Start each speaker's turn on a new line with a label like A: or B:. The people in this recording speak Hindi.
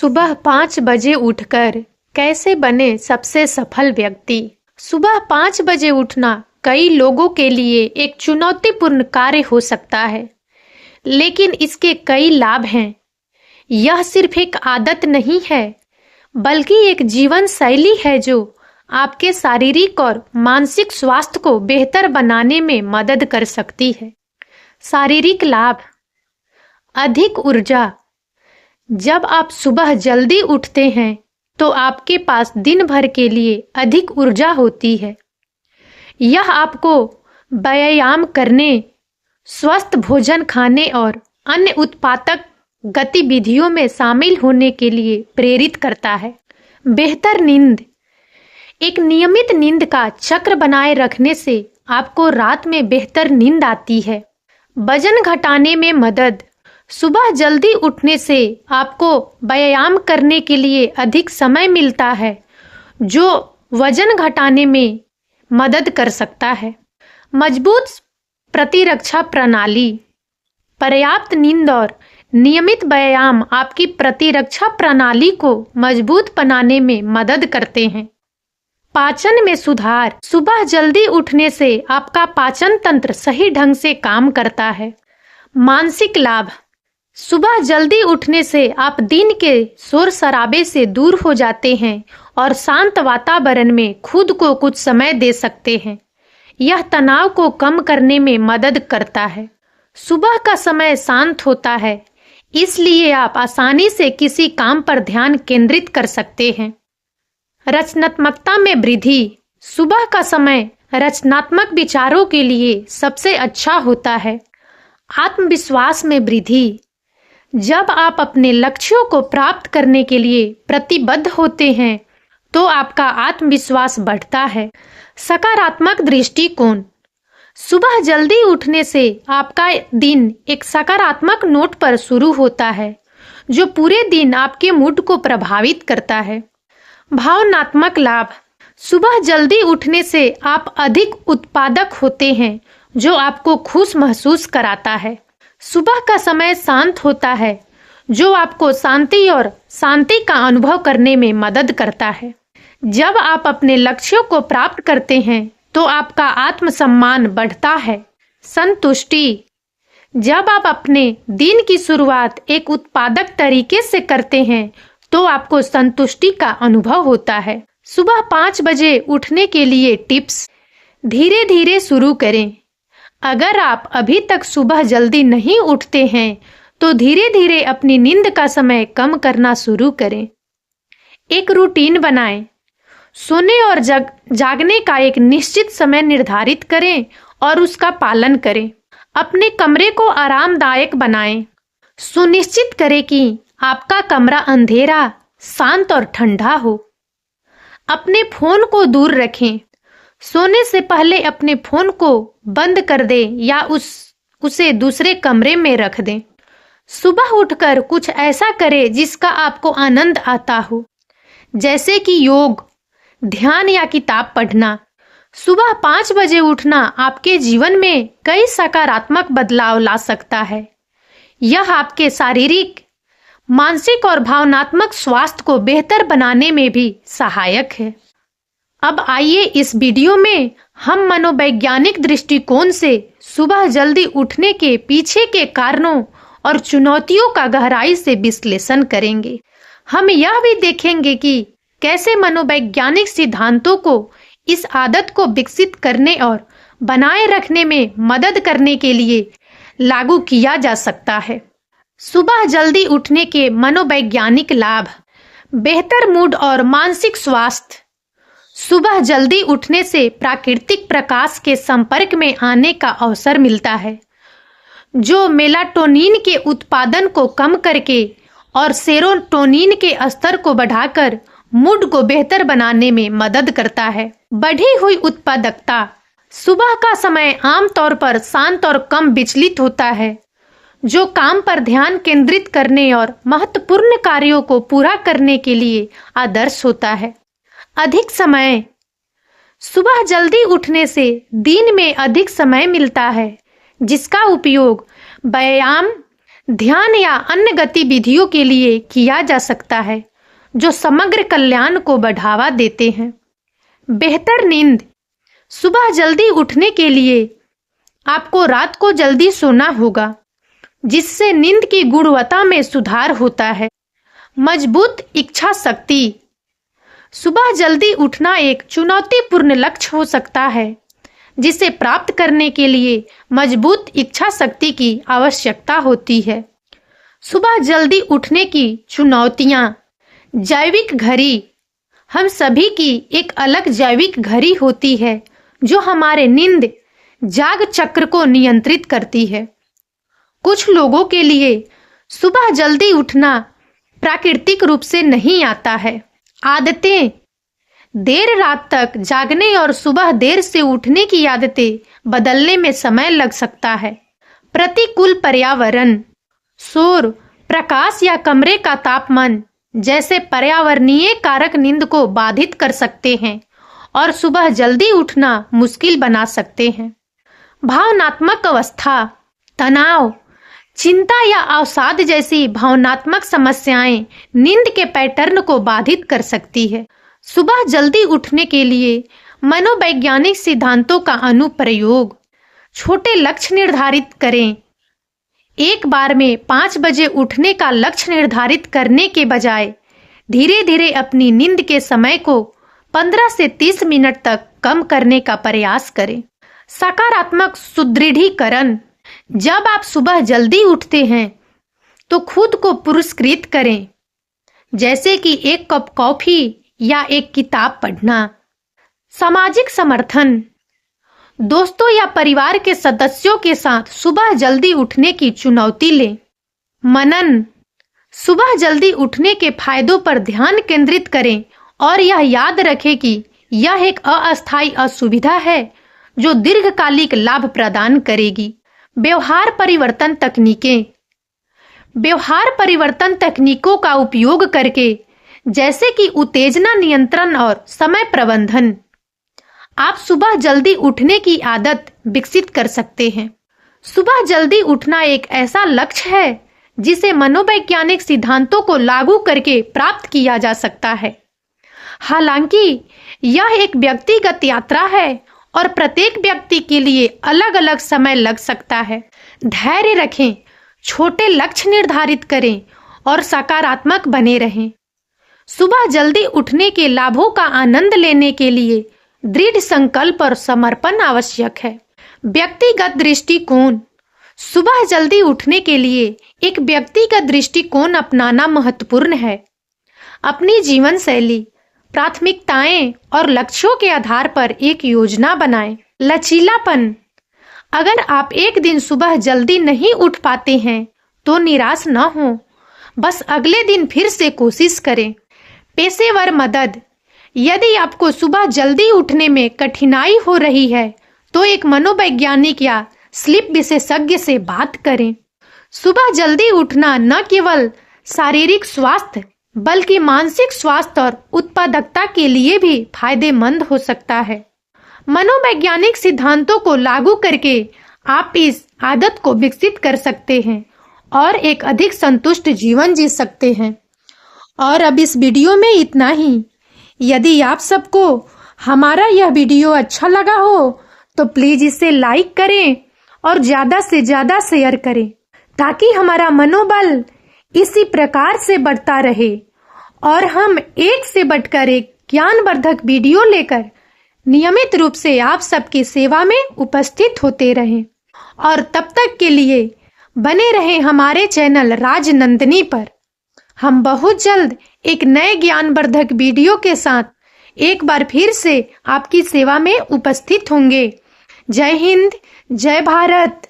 A: सुबह 5 बजे उठकर कैसे बने सबसे सफल व्यक्ति। सुबह 5 बजे उठना कई लोगों के लिए एक चुनौतीपूर्ण कार्य हो सकता है, लेकिन इसके कई लाभ हैं। यह सिर्फ एक आदत नहीं है, बल्कि एक जीवन शैली है जो आपके शारीरिक और मानसिक स्वास्थ्य को बेहतर बनाने में मदद कर सकती है। शारीरिक लाभ: अधिक ऊर्जा। जब आप सुबह जल्दी उठते हैं तो आपके पास दिन भर के लिए अधिक ऊर्जा होती है। यह आपको व्यायाम करने, स्वस्थ भोजन खाने और अन्य उत्पादक गतिविधियों में शामिल होने के लिए प्रेरित करता है। बेहतर नींद। एक नियमित नींद का चक्र बनाए रखने से आपको रात में बेहतर नींद आती है। वजन घटाने में मदद। सुबह जल्दी उठने से आपको व्यायाम करने के लिए अधिक समय मिलता है, जो वजन घटाने में मदद कर सकता है। मजबूत प्रतिरक्षा प्रणाली। पर्याप्त नींद और नियमित व्यायाम आपकी प्रतिरक्षा प्रणाली को मजबूत बनाने में मदद करते हैं। पाचन में सुधार। सुबह जल्दी उठने से आपका पाचन तंत्र सही ढंग से काम करता है। मानसिक लाभ। सुबह जल्दी उठने से आप दिन के शोर शराबे से दूर हो जाते हैं और शांत वातावरण में खुद को कुछ समय दे सकते हैं। यह तनाव को कम करने में मदद करता है। सुबह का समय शांत होता है, इसलिए आप आसानी से किसी काम पर ध्यान केंद्रित कर सकते हैं। रचनात्मकता में वृद्धि। सुबह का समय रचनात्मक विचारों के लिए सबसे अच्छा होता है। आत्मविश्वास में वृद्धि। जब आप अपने लक्ष्यों को प्राप्त करने के लिए प्रतिबद्ध होते हैं तो आपका आत्मविश्वास बढ़ता है। सकारात्मक दृष्टिकोण। सुबह जल्दी उठने से आपका दिन एक सकारात्मक नोट पर शुरू होता है, जो पूरे दिन आपके मूड को प्रभावित करता है। भावनात्मक लाभ। सुबह जल्दी उठने से आप अधिक उत्पादक होते हैं, जो आपको खुश महसूस कराता है। सुबह का समय शांत होता है, जो आपको शांति का अनुभव करने में मदद करता है। जब आप अपने लक्ष्यों को प्राप्त करते हैं तो आपका आत्मसम्मान बढ़ता है। संतुष्टि। जब आप अपने दिन की शुरुआत एक उत्पादक तरीके से करते हैं तो आपको संतुष्टि का अनुभव होता है। सुबह 5 बजे उठने के लिए टिप्स। धीरे धीरे शुरू करें। अगर आप अभी तक सुबह जल्दी नहीं उठते हैं तो धीरे धीरे अपनी नींद का समय कम करना शुरू करें। एक रूटीन बनाएं। सोने और जागने का एक निश्चित समय निर्धारित करें और उसका पालन करें। अपने कमरे को आरामदायक बनाएं। सुनिश्चित करें कि आपका कमरा अंधेरा, शांत और ठंडा हो। अपने फोन को दूर रखें। सोने से पहले अपने फोन को बंद कर दें या उसे दूसरे कमरे में रख दें। सुबह उठकर कुछ ऐसा करें जिसका आपको आनंद आता हो, जैसे कि योग, ध्यान या किताब पढ़ना। सुबह 5 बजे उठना आपके जीवन में कई सकारात्मक बदलाव ला सकता है। यह आपके शारीरिक, मानसिक और भावनात्मक स्वास्थ्य को बेहतर बनाने में भी सहायक है। अब आइए इस वीडियो में हम मनोवैज्ञानिक दृष्टिकोण से सुबह जल्दी उठने के पीछे के कारणों और चुनौतियों का गहराई से विश्लेषण करेंगे। हम यह भी देखेंगे कि कैसे मनोवैज्ञानिक सिद्धांतों को इस आदत को विकसित करने और बनाए रखने में मदद करने के लिए लागू किया जा सकता है। सुबह जल्दी उठने के मनोवैज्ञानिक लाभ। बेहतर मूड और मानसिक स्वास्थ्य। सुबह जल्दी उठने से प्राकृतिक प्रकाश के संपर्क में आने का अवसर मिलता है, जो मेलाटोनिन के उत्पादन को कम करके और सेरोटोनिन के स्तर को बढ़ाकर मूड को बेहतर बनाने में मदद करता है। बढ़ी हुई उत्पादकता। सुबह का समय आमतौर पर शांत और कम विचलित होता है, जो काम पर ध्यान केंद्रित करने और महत्वपूर्ण कार्यों को पूरा करने के लिए आदर्श होता है। अधिक समय। सुबह जल्दी उठने से दिन में अधिक समय मिलता है, जिसका उपयोग व्यायाम, ध्यान या अन्य गतिविधियों के लिए किया जा सकता है जो समग्र कल्याण को बढ़ावा देते हैं। बेहतर नींद। सुबह जल्दी उठने के लिए आपको रात को जल्दी सोना होगा, जिससे नींद की गुणवत्ता में सुधार होता है। मजबूत इच्छा शक्ति। सुबह जल्दी उठना एक चुनौतीपूर्ण लक्ष्य हो सकता है, जिसे प्राप्त करने के लिए मजबूत इच्छा शक्ति की आवश्यकता होती है। सुबह जल्दी उठने की चुनौतियां। जैविक घड़ी। हम सभी की एक अलग जैविक घड़ी होती है जो हमारे नींद जाग चक्र को नियंत्रित करती है। कुछ लोगों के लिए सुबह जल्दी उठना प्राकृतिक रूप से नहीं आता है। आदतें। देर रात तक जागने और सुबह देर से उठने की आदतें बदलने में समय लग सकता है। प्रतिकूल पर्यावरण। शोर, प्रकाश या कमरे का तापमान जैसे पर्यावरणीय कारक नींद को बाधित कर सकते हैं और सुबह जल्दी उठना मुश्किल बना सकते हैं। भावनात्मक अवस्था। तनाव, चिंता या अवसाद जैसी भावनात्मक समस्याएं नींद के पैटर्न को बाधित कर सकती है। सुबह जल्दी उठने के लिए मनोवैज्ञानिक सिद्धांतों का अनुप्रयोग। छोटे लक्ष्य निर्धारित करें। एक बार में 5 बजे उठने का लक्ष्य निर्धारित करने के बजाय धीरे धीरे अपनी नींद के समय को 15 से 30 मिनट तक कम करने का प्रयास करें। सकारात्मक सुदृढ़ीकरण। जब आप सुबह जल्दी उठते हैं तो खुद को पुरस्कृत करें, जैसे कि एक कप कॉफी या एक किताब पढ़ना। सामाजिक समर्थन। दोस्तों या परिवार के सदस्यों के साथ सुबह जल्दी उठने की चुनौती लें। मनन। सुबह जल्दी उठने के फायदों पर ध्यान केंद्रित करें और यह याद रखें कि यह एक अस्थायी असुविधा है जो दीर्घकालिक लाभ प्रदान करेगी। व्यवहार परिवर्तन तकनीकें। व्यवहार परिवर्तन तकनीकों का उपयोग करके, जैसे कि उत्तेजना नियंत्रण और समय प्रबंधन, आप सुबह जल्दी उठने की आदत विकसित कर सकते हैं। सुबह जल्दी उठना एक ऐसा लक्ष्य है जिसे मनोवैज्ञानिक सिद्धांतों को लागू करके प्राप्त किया जा सकता है। हालांकि यह एक व्यक्तिगत यात्रा है और प्रत्येक व्यक्ति के लिए अलग अलग समय लग सकता है। धैर्य रखें, छोटे लक्ष्य निर्धारित करें और सकारात्मक बने रहें। सुबह जल्दी उठने के लाभों का आनंद लेने के लिए दृढ़ संकल्प और समर्पण आवश्यक है। व्यक्तिगत दृष्टिकोण। सुबह जल्दी उठने के लिए एक व्यक्तिगत दृष्टिकोण अपनाना महत्वपूर्ण है। अपनी जीवन शैली, प्राथमिकताएं और लक्ष्यों के आधार पर एक योजना बनाएं। लचीलापन। अगर आप एक दिन सुबह जल्दी नहीं उठ पाते हैं तो निराश न हो, बस अगले दिन फिर से कोशिश करें। पेशेवर मदद। यदि आपको सुबह जल्दी उठने में कठिनाई हो रही है तो एक मनोवैज्ञानिक या स्लीप विशेषज्ञ से बात करें। सुबह जल्दी उठना न केवल शारीरिक स्वास्थ्य बल्कि मानसिक स्वास्थ्य और उत्पादकता के लिए भी फायदेमंद हो सकता है। मनोवैज्ञानिक सिद्धांतों को लागू करके आप इस आदत को विकसित कर सकते हैं और एक अधिक संतुष्ट जीवन जी सकते हैं। और अब इस वीडियो में इतना ही। यदि आप सबको हमारा यह वीडियो अच्छा लगा हो तो प्लीज इसे लाइक करें और ज्यादा से ज्यादा शेयर करें, ताकि हमारा मनोबल इसी प्रकार से बढ़ता रहे और हम एक से बढ़कर एक ज्ञानवर्धक वीडियो लेकर नियमित रूप से आप सबकी सेवा में उपस्थित होते रहें। और तब तक के लिए बने रहें हमारे चैनल राजनंदिनी पर। हम बहुत जल्द एक नए ज्ञानवर्धक वीडियो के साथ एक बार फिर से आपकी सेवा में उपस्थित होंगे। जय हिंद, जय भारत।